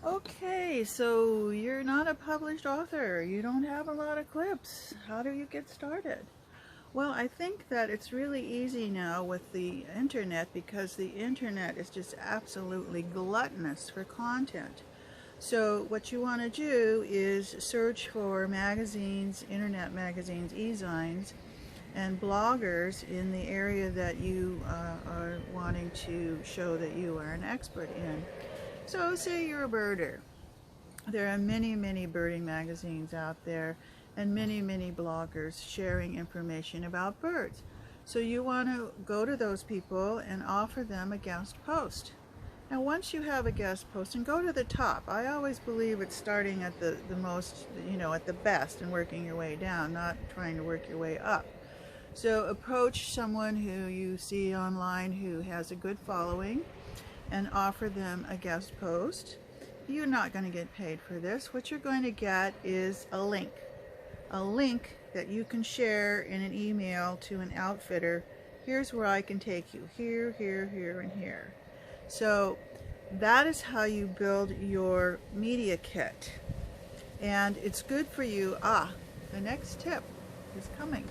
Okay, so you're not a published author. You don't have a lot of clips. How do you get started? Well, I think that it's really easy now with the internet because the internet is just absolutely gluttonous for content. So what you want to do is search for magazines, internet magazines, e-zines, and bloggers in the area that you are wanting to show that you are an expert in. So say you're a birder. There are many, many birding magazines out there and many, many bloggers sharing information about birds. So you want to go to those people and offer them a guest post. And once you have a guest post, and go to the top. I always believe it's starting at the most, at the best and working your way down, not trying to work your way up. So approach someone who you see online who has a good following and offer them a guest post. You're not going to get paid for this. What you're going to get is a link that you can share in an email to an outfitter. Here's where I can take you, here, here, here, and here. So that is how you build your media kit. And it's good for you. The next tip is coming.